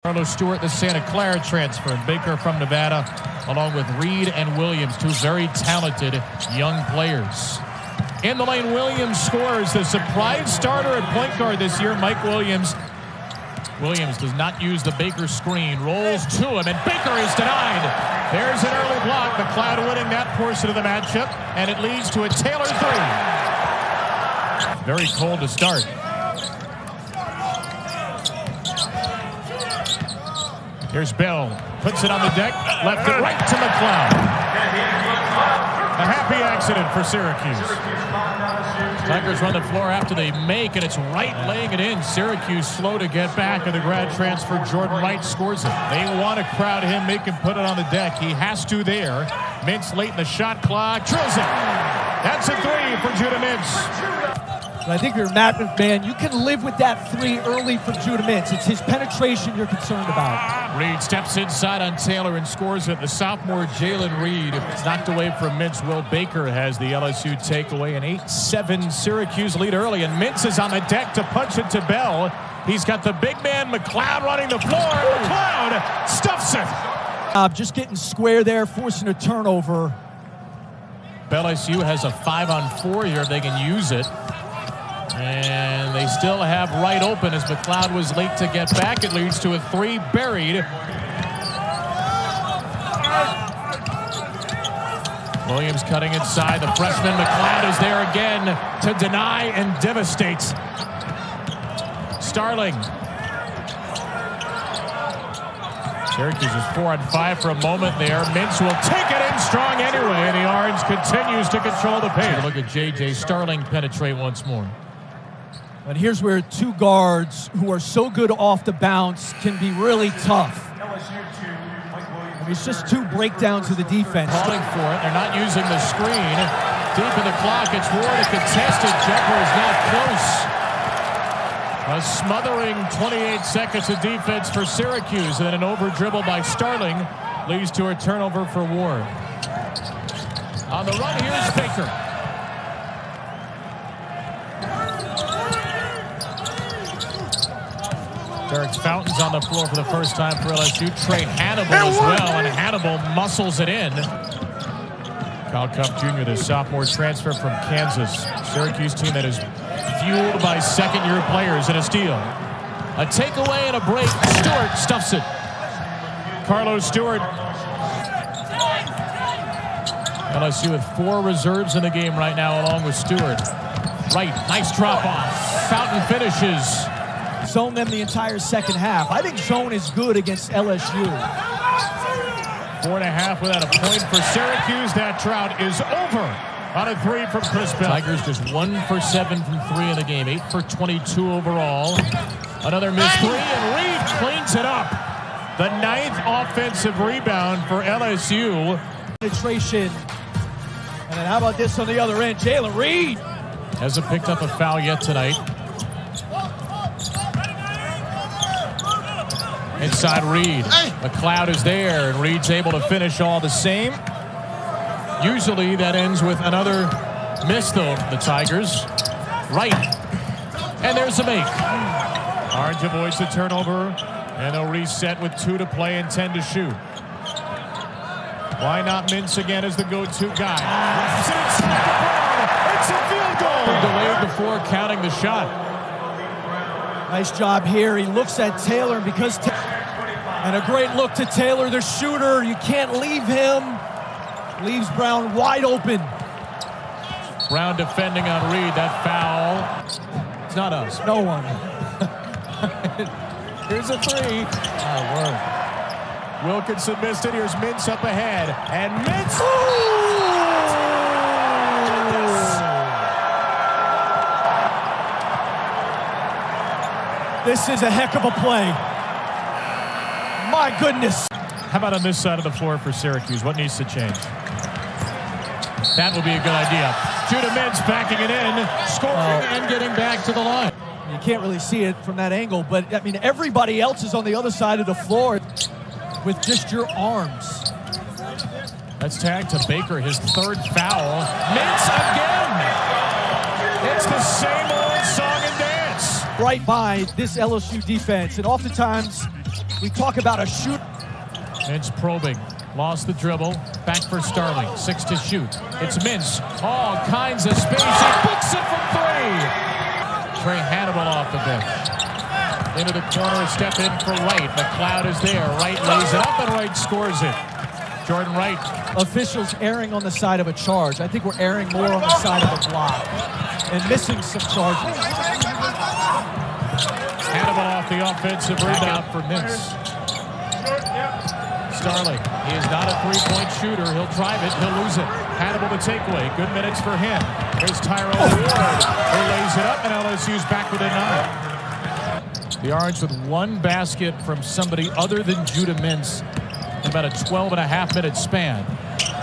Carlos Stewart, the Santa Clara transfer, and Baker from Nevada, along with Reed and Williams, two very talented young players. In the lane, Williams scores. The surprise starter at point guard this year, Mike Williams. Williams does not use the Baker screen, rolls to him, and Baker is denied. There's an early block. McLeod winning that portion of the matchup, and it leads to a Taylor three. Very cold to start. Here's Bell, puts it on the deck, left it right to McLeod. A happy accident for Syracuse. Tigers run the floor after they make, and it's Wright laying it in. Syracuse slow to get back, and the grad transfer Jordan Wright scores it. They want to crowd him, make him put it on the deck. He has to there. Mintz late in the shot clock, drills it. That's a three for Judah Mintz. I think you're a Matt McMahon. You can live with that three early from Judah Mintz. It's his penetration you're concerned about. Reed steps inside on Taylor and scores it. The sophomore Jalen Reed is knocked away from Mintz. Will Baker has the LSU takeaway. An 8-7 Syracuse lead early, and Mintz is on the deck to punch it to Bell. He's got the big man McLeod running the floor. McLeod stuffs it. Just getting square there, forcing a turnover. LSU has a 5-on-4 here if they can use it. And they still have Wright open as McLeod was late to get back. It leads to a three buried. Williams cutting inside. The freshman McLeod is there again to deny and devastate. Starling. Syracuse is 4-on-5 for a moment there. Mintz will take it in strong anyway, and the Orange continues to control the pace. Look at J.J. Starling penetrate once more. And here's where two guards who are so good off the bounce can be really tough. It's just two breakdowns of the defense. Calling for it. They're not using the screen. Deep in the clock. It's Ward, a contested. Jumper is not close. A smothering 28 seconds of defense for Syracuse. And then an over dribble by Starling leads to a turnover for Ward. On the run, here's Baker. Derek Fountain's on the floor for the first time for LSU. Trey Hannibal as well, and Hannibal muscles it in. Kyle Cuff Jr., the sophomore transfer from Kansas. Syracuse team that is fueled by second-year players in a steal. A takeaway and a break. Stewart stuffs it. Carlos Stewart. LSU with 4 reserves in the game right now, along with Stewart. Wright, nice drop-off. Fountain finishes. Zone them the entire second half. I think zone is good against LSU. 4.5 without a point for Syracuse. That drought is over on a three from Chris Bell. Tigers just 1 for 7 from 3 in the game. 8 for 22 overall. Another missed three, and Reed cleans it up. The 9th offensive rebound for LSU. Penetration. And then how about this on the other end? Jalen Reed hasn't picked up a foul yet tonight. Inside Reed. McLeod is there, and Reed's able to finish all the same. Usually that ends with another miss, though, for the Tigers. Right. And there's a make. Orange avoids the turnover, and they'll reset with 2 to play and 10 to shoot. Why not Mintz again as the go-to guy? It's a field goal. Delayed before counting the shot. Nice job here. He looks at Taylor because and a great look to Taylor, the shooter. You can't leave him. Leaves Brown wide open. Brown defending on Reed. That foul. It's not us. No one. Here's a three. Oh, word. Wilkinson missed it. Here's Mintz up ahead. And Mintz. This is a heck of a play. My goodness. How about on this side of the floor for Syracuse? What needs to change? That will be a good idea. Judah Mintz backing it in, scoring and getting back to the line. You can't really see it from that angle, but I mean, everybody else is on the other side of the floor with just your arms. That's tagged to Baker, his 3rd foul. Mintz again. It's the same old song and dance. Right by this LSU defense, and oftentimes We talk about a shoot. Mintz probing. Lost the dribble. Back for Starling. 6 to shoot. It's Mintz. All kinds of space. He books it from 3. Trey Hannibal off the bench. Into the corner. Step in for Wright. McLeod is there. Wright lays it up and Wright scores it. Jordan Wright. Officials erring on the side of a charge. I think we're erring more on the side of a block and missing some charges. Hannibal off the offensive rebound for Mintz. Starling, he is not a three-point shooter. He'll drive it, he'll lose it. Hannibal the takeaway. Good minutes for him. Here's Tyrone Ward. He lays it up, and LSU's back within 9. The Orange with 1 basket from somebody other than Judah Mintz in about a 12.5-minute span.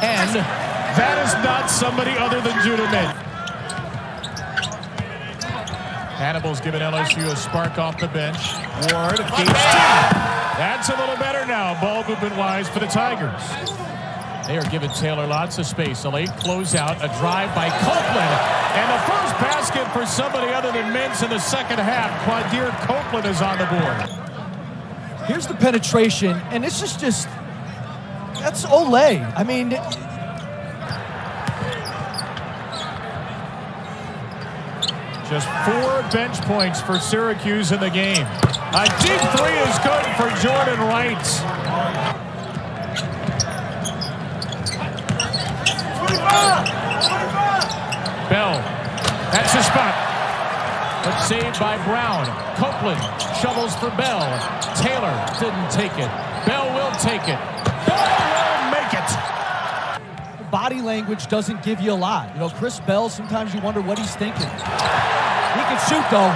And that is not somebody other than Judah Mintz. Hannibal's giving LSU a spark off the bench. Ward keeps deep. That's a little better now, ball movement-wise for the Tigers. They are giving Taylor lots of space. A late closeout, a drive by Copeland. And the first basket for somebody other than Mintz in the second half. Quadir Copeland is on the board. Here's the penetration, and this is just, that's Olay. I mean, just 4 bench points for Syracuse in the game. A deep 3 is good for Jordan Wright. Bell, that's the spot. But saved by Brown. Copeland shovels for Bell. Taylor didn't take it. Bell will take it. Bell will make it. Body language doesn't give you a lot. You know, Chris Bell, sometimes you wonder what he's thinking. He can shoot, though.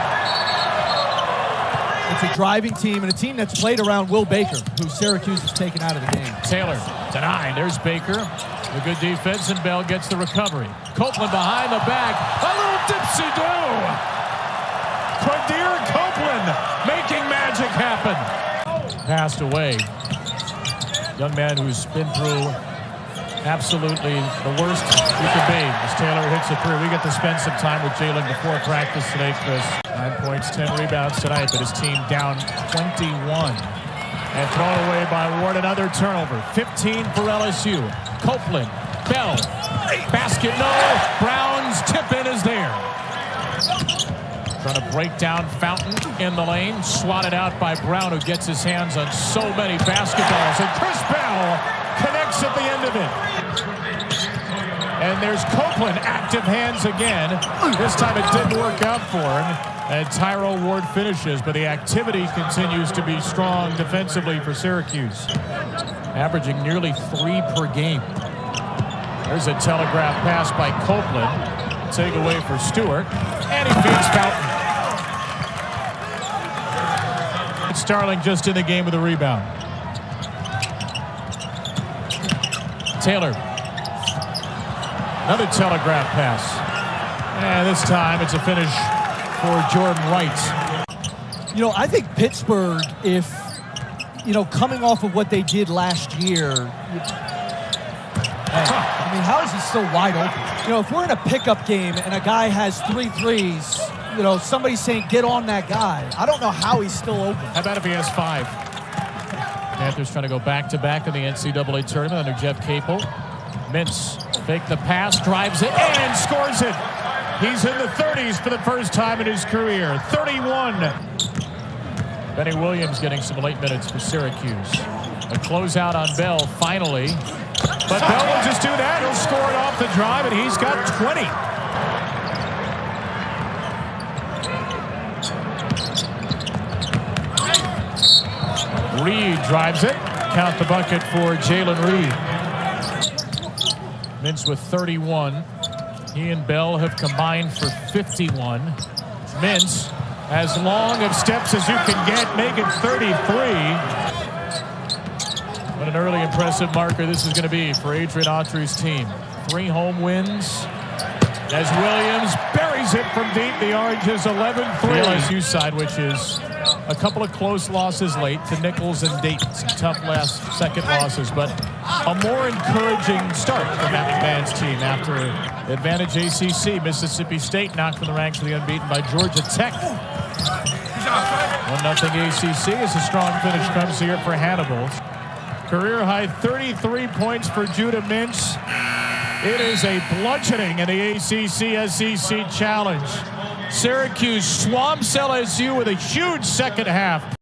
It's a driving team and a team that's played around Will Baker, who Syracuse has taken out of the game. Taylor denied. There's Baker. The good defense, and Bell gets the recovery. Copeland behind the back. A little dipsy-do. Quadir Copeland making magic happen. Passed away. Young man who's been through absolutely the worst he could be. As Taylor hits it through, we get to spend some time with Jalen before practice today, Chris. 9 points, 10 rebounds tonight, but his team down 21. And thrown away by Ward, another turnover. 15 for LSU. Copeland, Bell, basket, no. Brown's tip-in is there. Trying to break down Fountain in the lane. Swatted out by Brown, who gets his hands on so many basketballs. And Chris Bell connects at the end of it. And there's Copeland, active hands again. This time it didn't work out for him. And Tyrone Ward finishes, but the activity continues to be strong defensively for Syracuse. Averaging nearly 3 per game. There's a telegraph pass by Copeland. Take away for Stewart. And he feeds Fountain. Starling just in the game with a rebound. Taylor. Another telegraph pass. And this time it's a finish for Jordan Wright. You know, I think Pittsburgh, if, you know, coming off of what they did last year, I mean, how is he still wide open? You know, if we're in a pickup game and a guy has 3 threes, you know, somebody's saying, get on that guy. I don't know how he's still open. How about if he has 5? Panthers trying to go back-to-back in the NCAA tournament under Jeff Capel. Mintz, fake the pass, drives it, and scores it. He's in the 30s for the first time in his career. 31. Benny Williams getting some late minutes for Syracuse. A closeout on Bell, finally. But Bell will just do that. He'll score it off the drive, and he's got 20. Reed drives it. Count the bucket for Jalen Reed. Mintz with 31. He and Bell have combined for 51. Mintz, as long of steps as you can get, make it 33. What an early impressive marker this is going to be for Adrian Autry's team. 3 home wins. As Williams buries it from deep, the Orange is 11-3. The LSU side, which is a couple of close losses late to Nichols and Dayton. Some tough second losses, but a more encouraging start for Matt McMahon's team after advantage ACC. Mississippi State knocked from the ranks of the unbeaten by Georgia Tech. 1-0 ACC as a strong finish comes here for Hannibal. Career high 33 points for Judah Mintz. It is a bludgeoning in the ACC SEC Challenge. Syracuse swamps LSU with a huge second half.